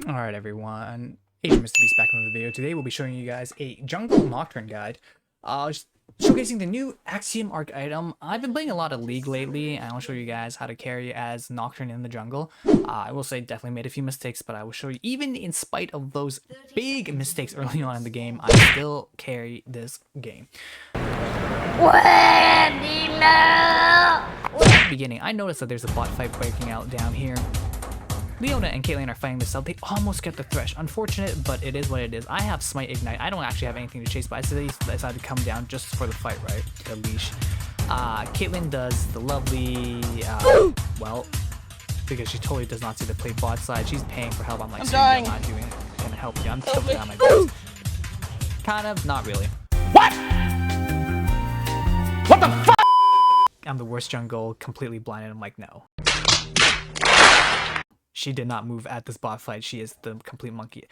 Alright everyone, Asian Mr. Beast back in the video. Today we'll be showing you guys a Jungle Nocturne guide. Showcasing the new Axion Arc item. I've been playing a lot of League lately, and I'll show you guys how to carry as Nocturne in the jungle. I will say definitely made a few mistakes, but I will show you, even in spite of those big mistakes early on in the game, I still carry this game. At the beginning, I noticed that there's a bot fight breaking out down here. Leona and Caitlyn are fighting this out. They almost get the Thresh. Unfortunate, but it is what it is. I have Smite Ignite. I don't actually have anything to chase, but I decided to come down just for the fight, right? The leash. Caitlyn does the lovely, well, because she totally does not see the play bot side. She's paying for help. I'm like, I'm not doing it. I'm gonna help you. I'm tilting on my best. Kind of, not really. What? What the fuck? I'm the worst jungle, completely blinded. I'm like, no. She did not move at this bot fight. She is the complete monkey.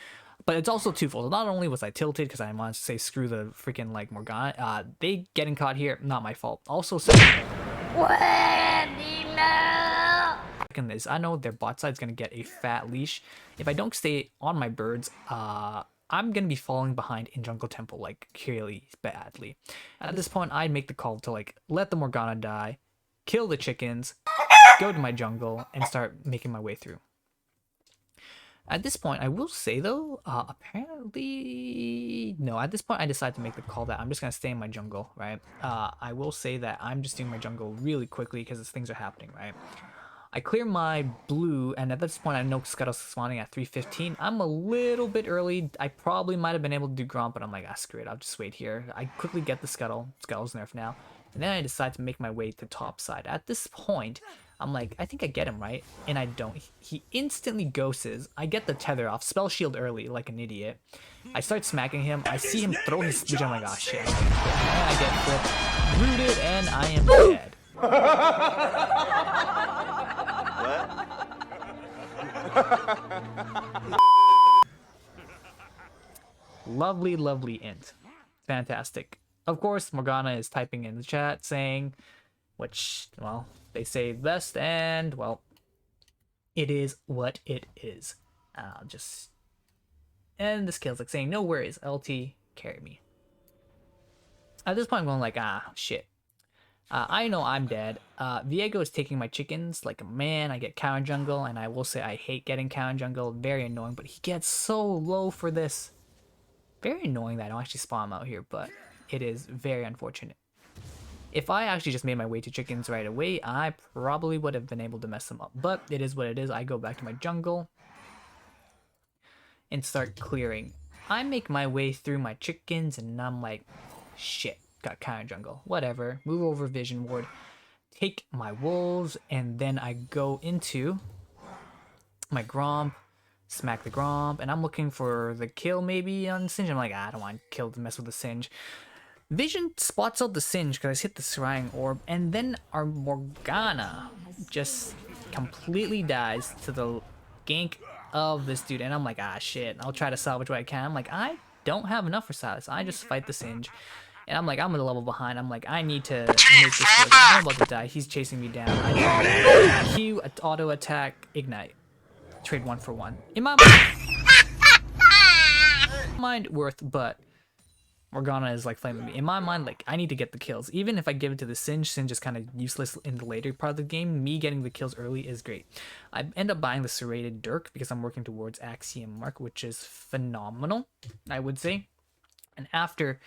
But it's also twofold. Not only was I tilted because I wanted to say screw the freaking like Morgana. They getting caught here, not my fault. Also, second is I know their bot side's gonna get a fat leash. If I don't stay on my birds, I'm gonna be falling behind in jungle tempo like really badly. At this point, I'd make the call to like let the Morgana die, kill the chickens, go to my jungle, and start making my way through. At this point, I will say though, apparently, no, at this point I decided to make the call that I'm just going to stay in my jungle, right? I will say that I'm just doing my jungle really quickly because things are happening, right? I clear my blue, and at this point I know Scuttle's spawning at 3:15. I'm a little bit early. I probably might have been able to do Gromp, but I'm like, screw it, I'll just wait here. I quickly get the Scuttle. Scuttle's nerfed now. And then I decide to make my way to top side. At this point, I'm like, I think I get him, right? And I don't. He instantly ghosts. I get the tether off, spell shield early, like an idiot. I start smacking him. I see him throw his speech. I'm like, oh shit. And I get flipped, rooted, and I am dead. Lovely, lovely int. Fantastic. Of course, Morgana is typing in the chat saying, which, well, they say best, and, well, it is what it is. And this kill's like saying, no worries, LT, carry me. At this point, I'm going like, shit. I know I'm dead. Viego is taking my chickens like a man. I get cow in jungle, and I will say I hate getting cow in jungle. Very annoying, but he gets so low for this. Very annoying that I don't actually spawn him out here, but it is very unfortunate. If I actually just made my way to chickens right away, I probably would have been able to mess them up. But it is what it is. I go back to my jungle and start clearing. I make my way through my chickens, and I'm like, shit, got kind of jungle. Whatever. Move over vision ward. Take my wolves, and then I go into my Gromp. Smack the Gromp, and I'm looking for the kill maybe on Singe. I'm like, I don't want to kill to mess with the Singe. Vision spots out the Singe because I hit the Scrying Orb, and then our Morgana just completely dies to the gank of this dude. And I'm like, shit, I'll try to salvage what I can. I'm like, I don't have enough for Silas. I just fight the Singe. And I'm like, I'm a level behind. I'm like, I need to make this work. I'm about to die. He's chasing me down. I Q, auto attack, ignite. Trade 1 for 1. In my mind, worth, but Morgana is like flaming me. In my mind, like, I need to get the kills. Even if I give it to the Singe is kind of useless in the later part of the game. Me getting the kills early is great. I end up buying the Serrated Dirk because I'm working towards Axiom Arc, which is phenomenal, I would say. And after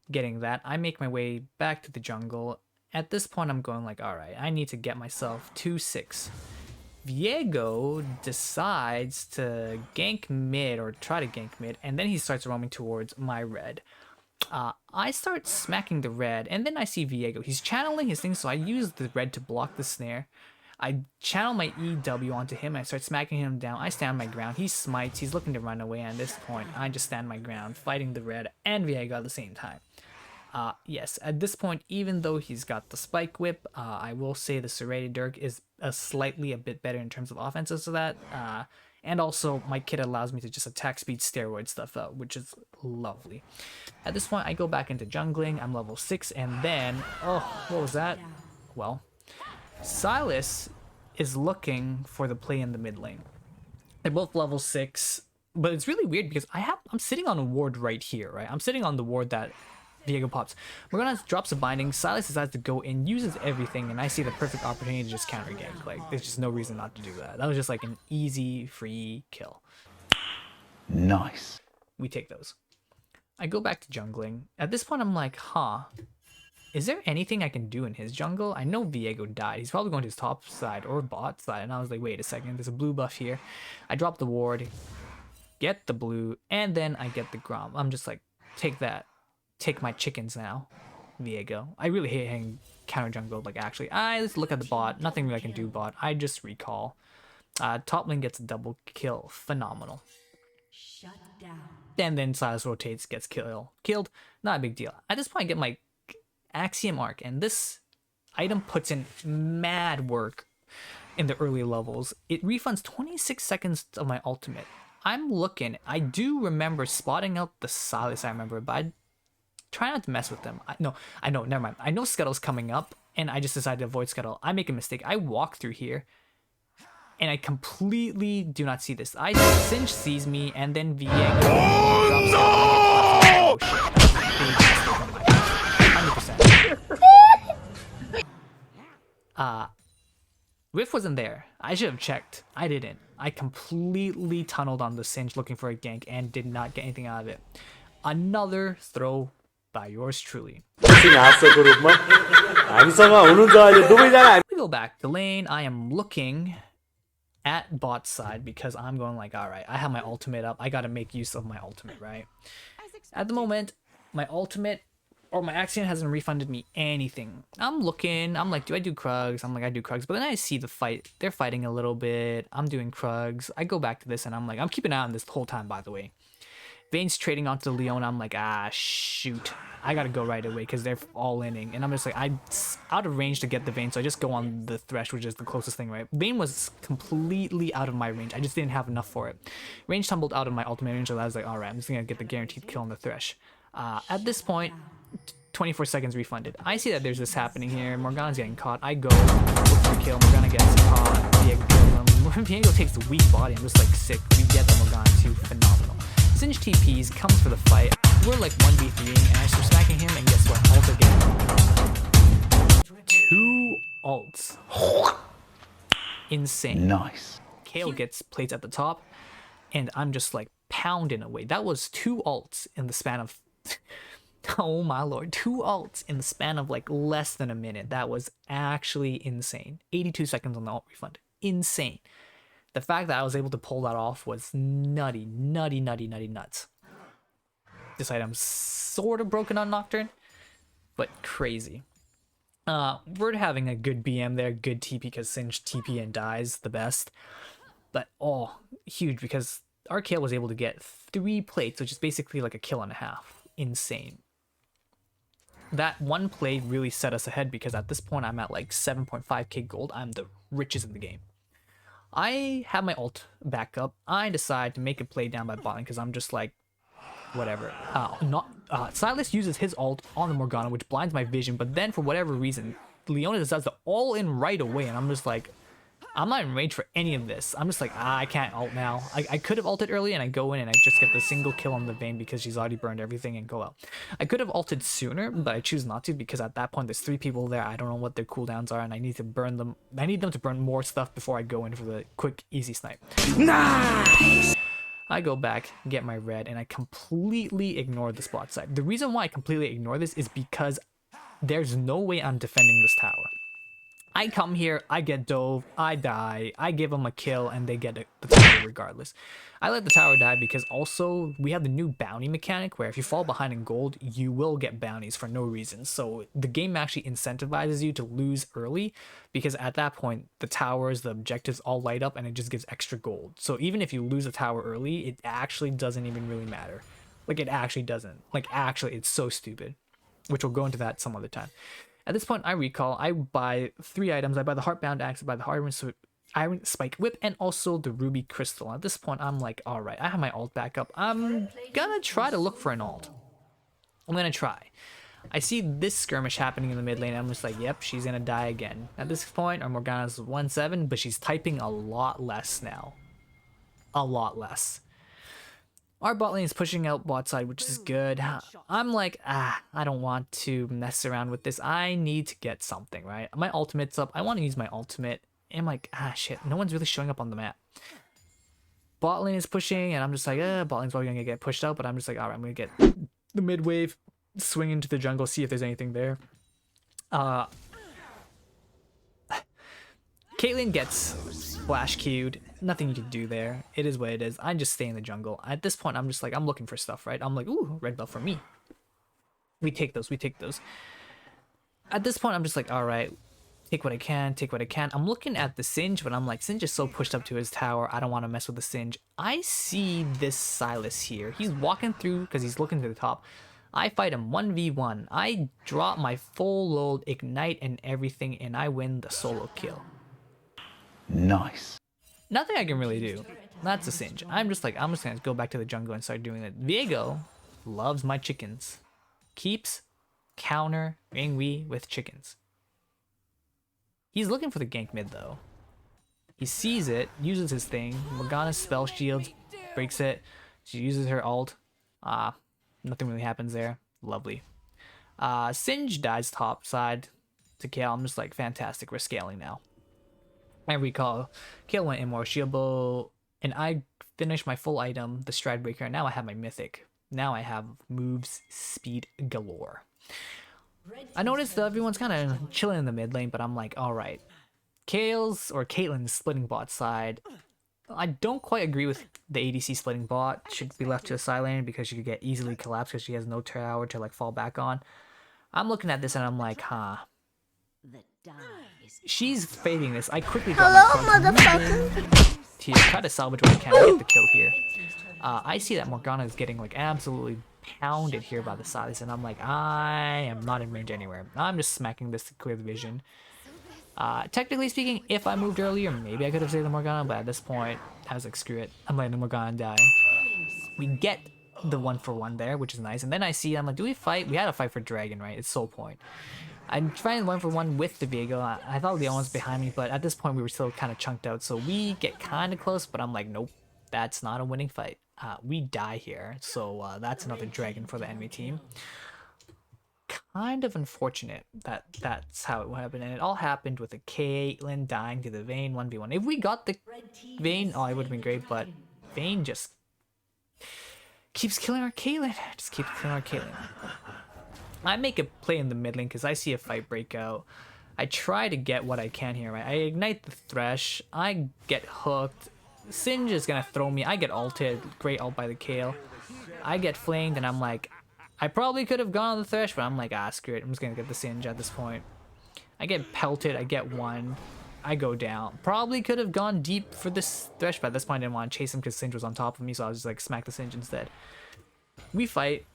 getting that, I make my way back to the jungle. At this point, I'm going like, alright, I need to get myself 2-6. Viego decides to gank mid, or try to gank mid, and then he starts roaming towards my red. I start smacking the red, and then I see Viego. He's channeling his thing, so I use the red to block the snare. I channel my EW onto him, and I start smacking him down. I stand my ground. He smites. He's looking to run away, and at this point, I just stand my ground, fighting the red and Viego at the same time. Yes, at this point, even though he's got the Spike Whip, I will say the Serrated Dirk is a bit better in terms of offenses to that. And also, my kit allows me to just attack speed steroid stuff out, which is lovely. At this point, I go back into jungling. I'm level 6, and then, oh, what was that? Well, Silas is looking for the play in the mid lane. They're both level 6. But it's really weird because I'm sitting on a ward right here, right? I'm sitting on the ward that Viego pops. Morgana drops a binding, Silas decides to go in, uses everything, and I see the perfect opportunity to just counter gank. Like, there's just no reason not to do that. That was just like an easy, free kill. Nice. We take those. I go back to jungling. At this point, I'm like, huh, is there anything I can do in his jungle? I know Viego died. He's probably going to his top side or bot side. And I was like, wait a second, there's a blue buff here. I drop the ward, get the blue, and then I get the Grom. I'm just like, take that. Take my chickens now, Viego. I really hate hitting counter jungle. Like, actually, let's look at the bot. Nothing really I can do bot. I just recall. Top lane gets a double kill. Phenomenal. Shut down. And then Silas rotates, gets killed. Not a big deal. At this point, I get my Axion Arc, and this item puts in mad work in the early levels. It refunds 26 seconds of my ultimate. I'm looking. I do remember spotting out the Silas, I remember, but I try not to mess with them. I know, never mind. I know Scuttle's coming up, and I just decided to avoid Scuttle. I make a mistake. I walk through here, and I completely do not see this. Singe sees me, and then Viego drops down. Oh, shit. 100%. Riff wasn't there. I should have checked. I didn't. I completely tunneled on the Singe looking for a gank and did not get anything out of it. Another throw by yours truly. We go back to lane. I am looking at bot side because I'm going like, all right, I have my ultimate up. I got to make use of my ultimate, right? At the moment, my ultimate or my Axion hasn't refunded me anything. I'm looking. I'm like, do I do Krugs? I'm like, I do Krugs. But then I see the fight. They're fighting a little bit. I'm doing Krugs. I go back to this and I'm like, I'm keeping an eye on this the whole time, by the way. Vayne's trading onto the Leona. I'm like, shoot. I gotta go right away because they're all inning. And I'm just like, I'm out of range to get the Vayne, so I just go on the Thresh, which is the closest thing, right? Vayne was completely out of my range. I just didn't have enough for it. Range tumbled out of my ultimate range, so I was like, alright, I'm just gonna get the guaranteed kill on the Thresh. At this point, 24 seconds refunded. I see that there's this happening here. Morgana's getting caught. I go, look for a kill. Morgana gets caught. Viego kills him. Viego takes the weak body. I'm just like, sick. We get the Morgana too. Phenomenal. Singe TPs, comes for the fight. We're like 1v3ing, and I start smacking him, and guess what? Ult again. 2 ults. Insane. Nice. Kayle gets plates at the top, and I'm just like pounding away. That was 2 ults in the span of... oh my lord. 2 ults in the span of like less than a minute. That was actually insane. 82 seconds on the ult refund. Insane. The fact that I was able to pull that off was nutty, nuts. This item's sort of broken on Nocturne, but crazy. We're having a good BM there, good TP because Singe TP and dies the best. But huge because our Kayle was able to get 3 plates, which is basically like a kill and a half. Insane. That one play really set us ahead because at this point I'm at like 7.5k gold. I'm the richest in the game. I have my ult back up. I decide to make a play down by bot lane because I'm just like, whatever. Silas uses his ult on the Morgana, which blinds my vision, but then for whatever reason, Leona decides to all in right away, and I'm just like, I'm not in range for any of this. I'm just like, I can't ult now. I could have ulted early, and I go in, and I just get the single kill on the Vayne because she's already burned everything and go out. I could have ulted sooner, but I choose not to because at that point, there's 3 people there. I don't know what their cooldowns are, and I need to burn them. I need them to burn more stuff before I go in for the quick, easy snipe. Nice! I go back, get my red, and I completely ignore the spot side. The reason why I completely ignore this is because there's no way I'm defending this tower. I come here, I get dove, I die, I give them a kill, and they get the tower regardless. I let the tower die because also we have the new bounty mechanic where if you fall behind in gold, you will get bounties for no reason. So the game actually incentivizes you to lose early because at that point, the towers, the objectives all light up and it just gives extra gold. So even if you lose a tower early, it actually doesn't even really matter. Like it actually doesn't. Like actually, it's so stupid, which we'll go into that some other time. At this point, I recall, I buy 3 items. I buy the Heartbound Axe, I buy the Iron Spike Whip, and also the Ruby Crystal. At this point, I'm like, alright, I have my ult back up. I'm gonna try to look for an ult. I'm gonna try. I see this skirmish happening in the mid lane, and I'm just like, yep, she's gonna die again. At this point, our Morgana's 1-7, but she's typing a lot less now. A lot less. Our bot lane is pushing out bot side, which is good. I'm like, I don't want to mess around with this. I need to get something, right? My ultimate's up. I want to use my ultimate. And I'm like, shit. No one's really showing up on the map. Bot lane is pushing, and I'm just like, bot lane's probably gonna get pushed out, but I'm just like, alright, I'm gonna get the mid wave, swing into the jungle, see if there's anything there. Caitlyn gets flash queued. Nothing you can do there. It is what it is. I just stay in the jungle. At this point, I'm just like, I'm looking for stuff, right? I'm like, ooh, red buff for me. We take those. We take those. At this point, I'm just like, all right, take what I can, take what I can. I'm looking at the Singe, but I'm like, Singe is so pushed up to his tower. I don't want to mess with the Singe. I see this Silas here. He's walking through because he's looking to the top. I fight him 1v1. I drop my full load, ignite, and everything, and I win the solo kill. Nice. Nothing I can really do. That's a Singe. I'm just gonna go back to the jungle and start doing it. Viego loves my chickens. Keeps countering me with chickens. He's looking for the gank mid though. He sees it, uses his thing. Morgana's spell shields, breaks it. She uses her ult. Nothing really happens there. Lovely. Singe dies top side to Kale. I'm just like, fantastic. We're scaling now. I recall, Kale went Immortal Shield Bow, and I finished my full item, the Stride Breaker, and now I have my Mythic. Now I have moves speed galore. I noticed that everyone's kind of chilling in the mid lane, but I'm like, alright. Caitlyn's splitting bot side. I don't quite agree with the ADC splitting bot. Should be left to a side lane because she could get easily collapsed because she has no tower to like fall back on. I'm looking at this and I'm like, she's fading this. I quickly got my motherfucker. Here, try to salvage what I can to get the kill here. I see that Morgana is getting like absolutely pounded here by the Silas, and I'm like, I am not in range anywhere. I'm just smacking this to clear the vision. Technically speaking, if I moved earlier, maybe I could have saved the Morgana, but at this point, I was like, screw it. I'm letting the Morgana die. We get the 1-for-1 there, which is nice. And then I see, I'm like, do we fight? We had to fight for Dragon, right? It's Soul Point. I'm trying 1-for-1 with the Viego. I thought the other one's behind me, but at this point, we were still kind of chunked out. So we get kind of close, but I'm like, nope, that's not a winning fight. We die here. So that's another Dragon for the enemy team. Kind of unfortunate that that's how it happened, and it all happened with a Caitlyn dying to the Vayne 1v1. If we got the Vayne, oh, it would have been great, but Vayne just keeps killing our Caitlyn. Just keeps killing our Caitlyn. I make a play in the mid lane because I see a fight break out. I try to get what I can here, right? I ignite the Thresh. I get hooked. Singe is gonna throw me. I get ulted. Great ult by the Kale. I get flamed, and I'm like, I probably could have gone on the Thresh, but I'm like, screw it. I'm just gonna get the Singe at this point. I get pelted. I get one. I go down. Probably could have gone deep for this Thresh, but at this point I didn't want to chase him because Singe was on top of me, so I was just like, smack the Singe instead. We fight.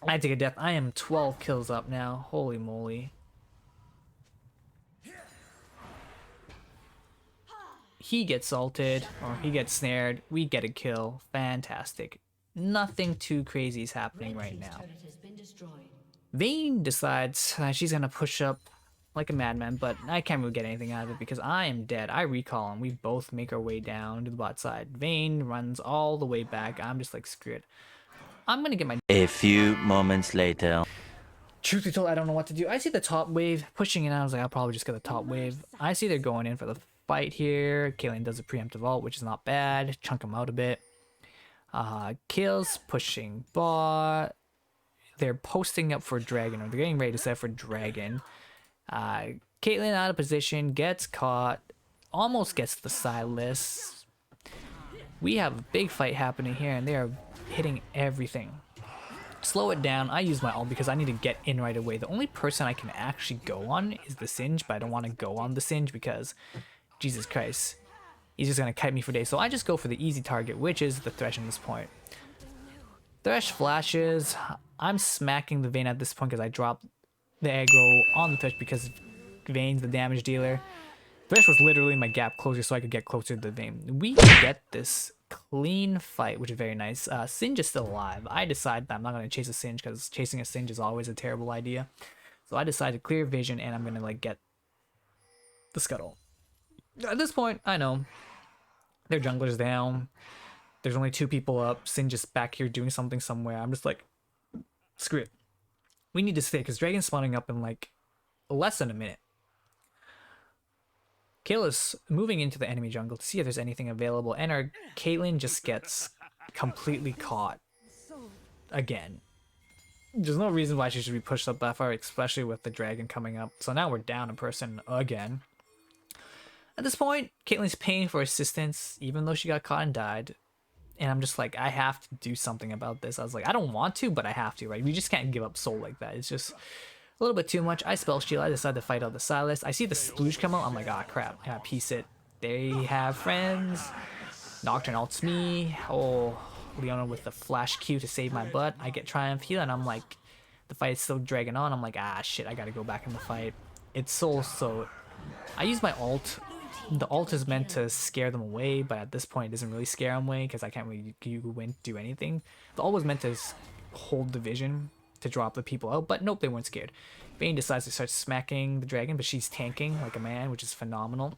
I take a death. I am 12 kills up now. Holy moly. He gets ulted, or he gets snared. We get a kill. Fantastic. Nothing too crazy is happening right now. Vayne decides she's gonna push up like a madman, but I can't really get anything out of it because I am dead. I recall and we both make our way down to the bot side. Vayne runs all the way back. I'm just like, screw it. I'm gonna get my... A few moments later. Truth be told, I don't know what to do. I see the top wave pushing in. I was like, I'll probably just get the top wave. I see they're going in for the fight here. Caitlyn does a preemptive ult, which is not bad. Chunk him out a bit. Kills pushing bot. They're posting up for Dragon, or they're getting ready to set for Dragon. Caitlyn out of position, gets caught, almost gets the Silas. We have a big fight happening here, and they are hitting everything. Slow it down. I use my ult because I need to get in right away. The only person I can actually go on is the Singe, but I don't want to go on the Singe because, Jesus Christ, he's just going to kite me for days. So I just go for the easy target, which is the Thresh at this point. Thresh flashes. I'm smacking the Vayne at this point because I dropped the aggro on the Thresh because Vayne's the damage dealer. Thresh was literally my gap closer so I could get closer to the Vayne. We get this clean fight, which is very nice. Singe is still alive. I decide that I'm not going to chase a Singe because chasing a Singe is always a terrible idea. So I decide to clear vision and I'm going to like get the scuttle. At this point, I know their jungler's down. There's only 2 people up. Sin just back here doing something somewhere. I'm just like, screw it. We need to stay because Dragon's spawning up in like less than a minute. Kayla's moving into the enemy jungle to see if there's anything available, and our Caitlyn just gets completely caught again. There's no reason why she should be pushed up that far, especially with the dragon coming up. So now we're down a person again. At this point, Caitlyn's paying for assistance, even though she got caught and died. And I'm just like, I have to do something about this. I was like, I don't want to, but I have to, right? We just can't give up soul like that. It's just a little bit too much. I spell shield. I decide to fight out the Silas. I see the splooge come out. I'm like, ah, crap. I gotta piece it. They have friends. Nocturne ults me. Oh, Leona with the flash Q to save my butt. I get Triumph heal, and I'm like, the fight's still dragging on. I'm like, ah, shit, I gotta go back in the fight. It's so... I use my ult. The ult is meant to scare them away, but at this point it doesn't really scare them away because I can't really do anything. The ult was meant to hold the vision to drop the people out, but nope, they weren't scared. Vayne decides to start smacking the dragon, but she's tanking like a man, which is phenomenal.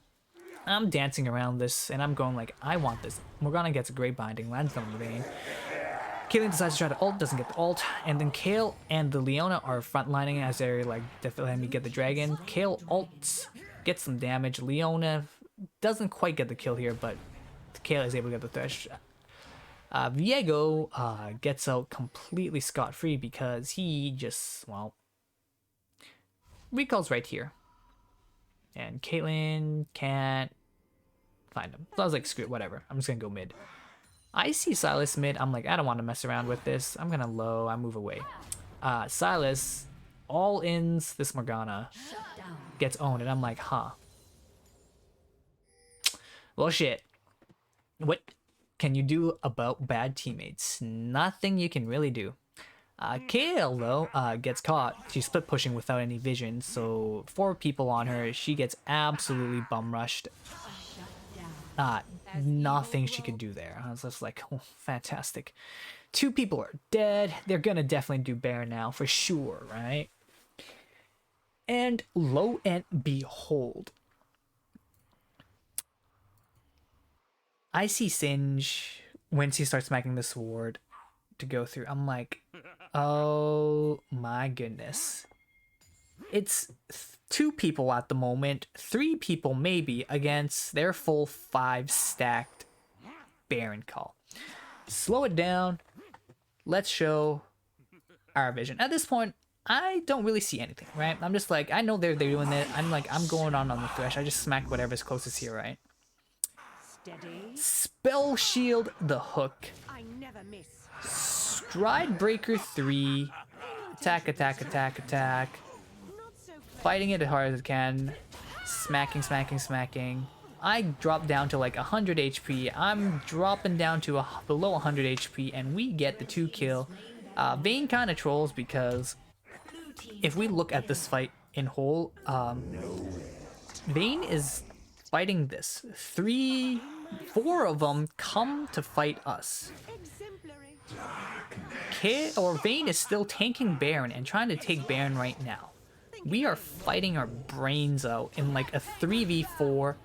I'm dancing around this, and I'm going like, I want this. Morgana gets a great binding, lands on Vayne. Kaylin decides to try to ult, doesn't get the ult, and then Kayle and the Leona are frontlining as they're like letting me get the dragon. Kayle ults, gets some damage. Leona doesn't quite get the kill here, but Kayle is able to get the thresh. Viego gets out completely scot-free because he just, well, recalls right here. And Caitlyn can't find him. So I was like, screw it, whatever. I'm just gonna go mid. I see Silas mid. I'm like, I don't want to mess around with this. I'm gonna low. I move away. Silas all ins this Morgana. Gets owned, and I'm like, huh. Well, shit. What can you do about bad teammates? Nothing you can really do. Kayle, though, gets caught. She's split pushing without any vision, so 4 people on her. She gets absolutely bum rushed. Nothing she could do there. I was just like, oh, fantastic. 2 people are dead. They're gonna definitely do Baron now, for sure, right? And lo and behold, I see Singe when she starts smacking the sword to go through. I'm like, oh my goodness. It's 2 people at the moment, 3 people maybe, against their full 5 stacked Baron call. Slow it down. Let's show our vision. At this point, I don't really see anything, right? I'm just like, I know they're doing it. I'm like, I'm going on the thresh. I just smack whatever's closest here, right? Steady. Spell shield the hook. I never miss. Stride breaker 3. Attack, attack, attack, attack. Fighting it as hard as I can. Smacking, smacking, smacking. I drop down to like 100 HP. I'm dropping down to below 100 HP, and we get the 2 kill. Vayne kind of trolls because if we look at this fight in whole, Vayne is fighting this. 4 of them come to fight us. Vayne is still tanking Baron and trying to take Baron right now. We are fighting our brains out in like a 3v4,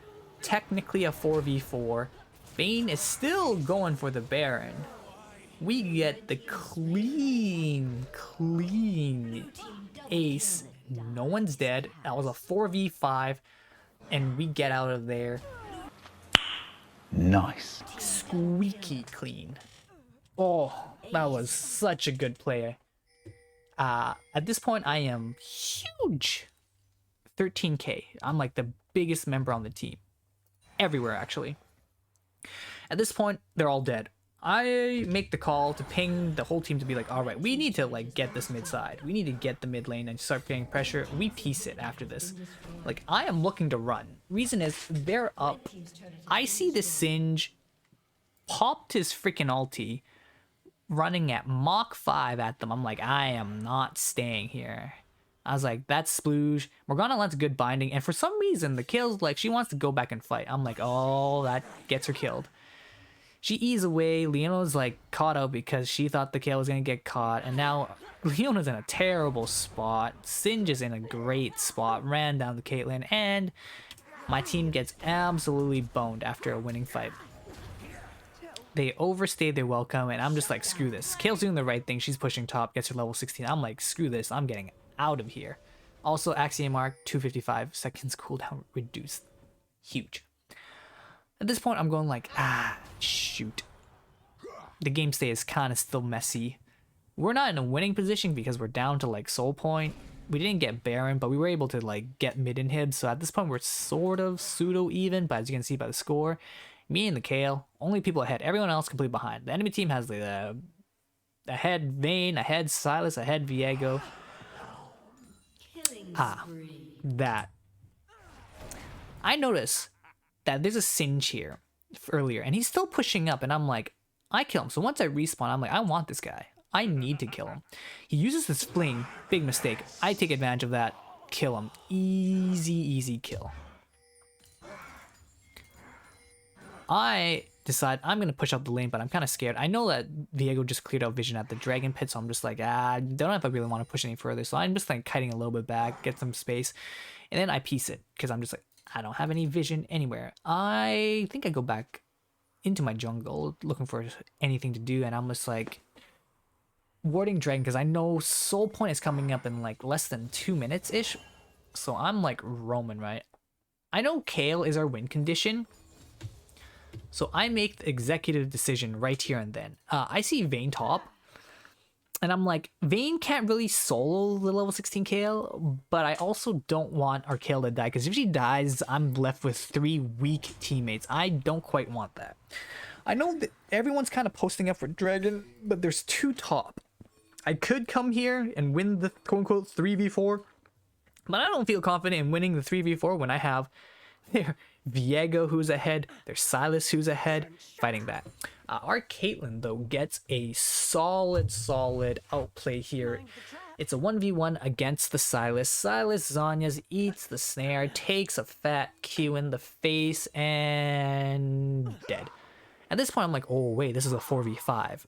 technically a 4v4. Vayne is still going for the Baron. We get the clean ace. No one's dead. That was a 4v5, and we get out of there. Nice. Squeaky clean. Oh, that was such a good play. At this point, I am huge. 13k. I'm like the biggest member on the team. Everywhere, actually. At this point, they're all dead. I make the call to ping the whole team to be like, all right, we need to like get this mid side. We need to get the mid lane and start getting pressure. We piece it after this. Like, I am looking to run. Reason is, they're up. I see the Singe popped his freaking ulti, running at Mach 5 at them. I'm like, I am not staying here. I was like, that's splooge. Morgana lands a good binding, and for some reason, the kills, like, she wants to go back and fight. I'm like, oh, that gets her killed. She eases away. Leona's like caught out because she thought the kill was gonna get caught, and now Leona's in a terrible spot. Singe is in a great spot. Ran down to Caitlyn, and my team gets absolutely boned after a winning fight. They overstayed their welcome, and I'm just like, screw this. Kale's doing the right thing. She's pushing top, gets her level 16. I'm like, screw this. I'm getting out of here. Also, Axion Arc 255 seconds cooldown reduced. Huge. At this point, I'm going like, shoot. The game state is kind of still messy. We're not in a winning position because we're down to like soul point. We didn't get Baron, but we were able to like get mid inhib. So at this point, we're sort of pseudo even, but as you can see by the score, me and the Kale, only people ahead. Everyone else completely behind. The enemy team has the ahead Vayne, ahead Silas, ahead Viego. That. I notice that there's a Singe here earlier, and he's still pushing up, and I'm like, I kill him. So once I respawn, I'm like, I want this guy. I need to kill him. He uses this fling. Big mistake. I take advantage of that. Kill him. Easy, easy kill. I decide I'm going to push up the lane, but I'm kind of scared. I know that Viego just cleared out vision at the dragon pit, so I'm just like, I don't know if I really want to push any further. So I'm just like kiting a little bit back, get some space, and then I piece it because I'm just like, I don't have any vision anywhere. I think I go back into my jungle looking for anything to do, and I'm just like warding dragon because I know soul point is coming up in like less than 2 minutes ish. So I'm like roaming, right? I know Kale is our win condition, so I make the executive decision right here and then. I see Vayne top, and I'm like, Vayne can't really solo the level 16 Kale, but I also don't want our Kale to die, because if she dies, I'm left with 3 weak teammates. I don't quite want that. I know that everyone's kind of posting up for dragon, but there's 2 top. I could come here and win the quote-unquote 3v4, but I don't feel confident in winning the 3v4 when I have there Viego who's ahead, there's Silas who's ahead, fighting that. Our Caitlyn, though, gets a solid outplay here. It's a 1v1 against the Silas. Silas Zanya's eats the snare, takes a fat Q in the face, and dead. At this point, I'm like, oh wait, this is a 4v5.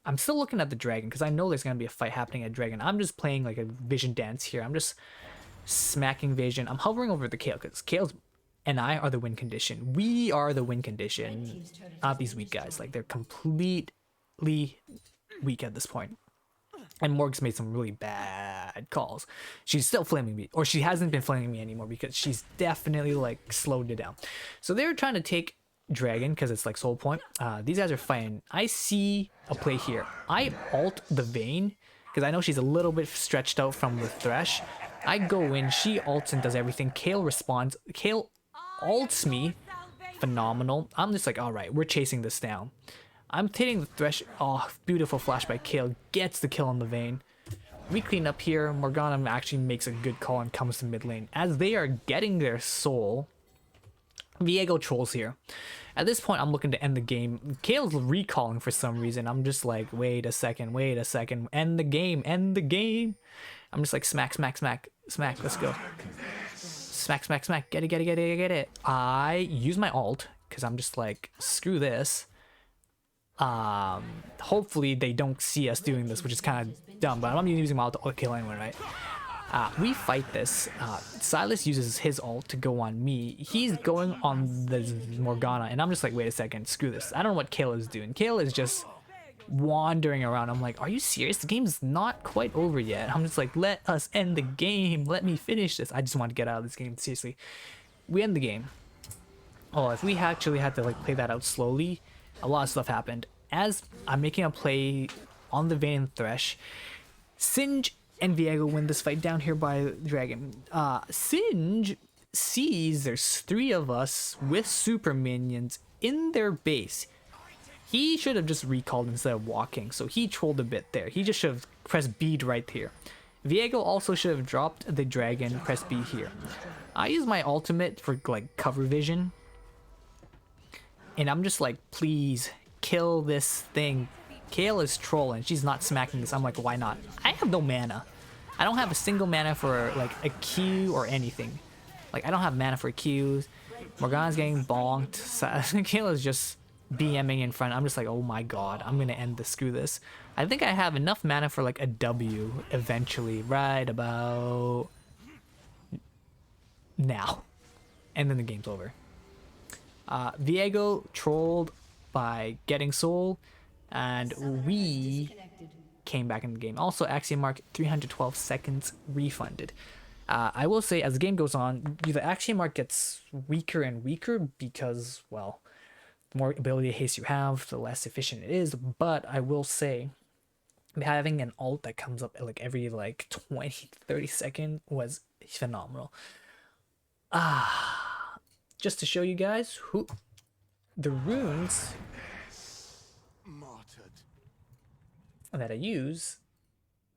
I'm still looking at the dragon because I know there's going to be a fight happening at dragon. I'm just playing like a vision dance here. I'm just smacking vision. I'm hovering over the Kale because Kale's and I are the win condition. We are the win condition. Not these weak guys. Like, they're completely weak at this point. And Morg's made some really bad calls. She's still flaming me. Or she hasn't been flaming me anymore because she's definitely like slowed it down. So they're trying to take dragon because it's like soul point. These guys are fighting. I see a play here. I ult the Vayne because I know she's a little bit stretched out from the Thresh. I go in, she ults and does everything. Kale responds. Kale ults me. Phenomenal. I'm just like, all right, we're chasing this down. I'm hitting the Thresh. Oh, beautiful flash by Kale. Gets the kill on the Vayne. We clean up here. Morgana actually makes a good call and comes to mid lane. As they are getting their soul, Viego trolls here. At this point, I'm looking to end the game. Kale's recalling for some reason. I'm just like, wait a second. End the game. I'm just like, smack. Let's go. Smack. Get it. I use my ult because I'm just like, screw this. Hopefully they don't see us doing this, which is kind of dumb, but I'm using my ult to kill anyone, right? We fight this. Silas uses his ult to go on me. He's going on the Morgana, and I'm just like, wait a second, screw this. I don't know what Kale is doing. Kale is just wandering around. I'm like, are you serious? The game's not quite over yet. I'm just like, let us end the game. Let me finish this. I just want to get out of this game, seriously. We end the game. Oh, if we actually had to like play that out slowly, a lot of stuff happened. As I'm making a play on the Vayne and Thresh, Singe and Viego win this fight down here by Dragon. Singe sees there's 3 of us with super minions in their base. He should have just recalled instead of walking, so he trolled a bit there. He just should have pressed B right here. Viego also should have dropped the dragon, press B here. I use my ultimate for like cover vision, and I'm just like, please kill this thing. Kale is trolling. She's not smacking this. I'm like, why not? I have no mana. I don't have a single mana for like a Q or anything. Like, I don't have mana for Qs. Morgana's getting bonked. Kale is just BMing in front. I'm just like, oh my god, I'm gonna end this. Screw this. I think I have enough mana for like a W eventually, right about now. And then the game's over. Viego trolled by getting soul, and we came back in the game. Also, Axion Arc 312 seconds refunded. I will say, as the game goes on, the Axion Arc gets weaker and weaker because, well, the more ability haste you have, the less efficient it is. But I will say, having an ult that comes up like every like 20-30 seconds was phenomenal. Just to show you guys who the runes that I use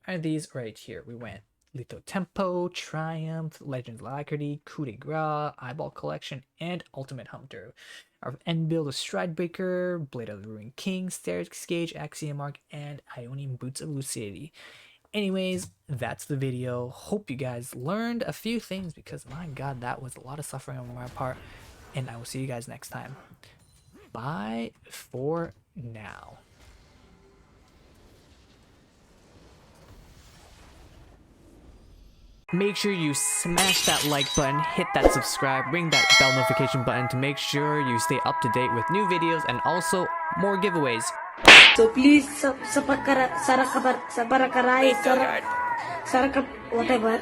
are these right here. We went Litho Tempo, Triumph, Legends Alacrity, Coup de Grace, Eyeball Collection, and Ultimate Hunter. Our end build is Stridebreaker, Blade of the Ruined King, Staircase Gauge, Axiom Arc, and Ionian Boots of Lucidity. Anyways, that's the video. Hope you guys learned a few things because, my god, that was a lot of suffering on my part. And I will see you guys next time. Bye for now. Make sure you smash that like button, hit that subscribe, ring that bell notification button to make sure you stay up to date with new videos and also more giveaways. So please, whatever.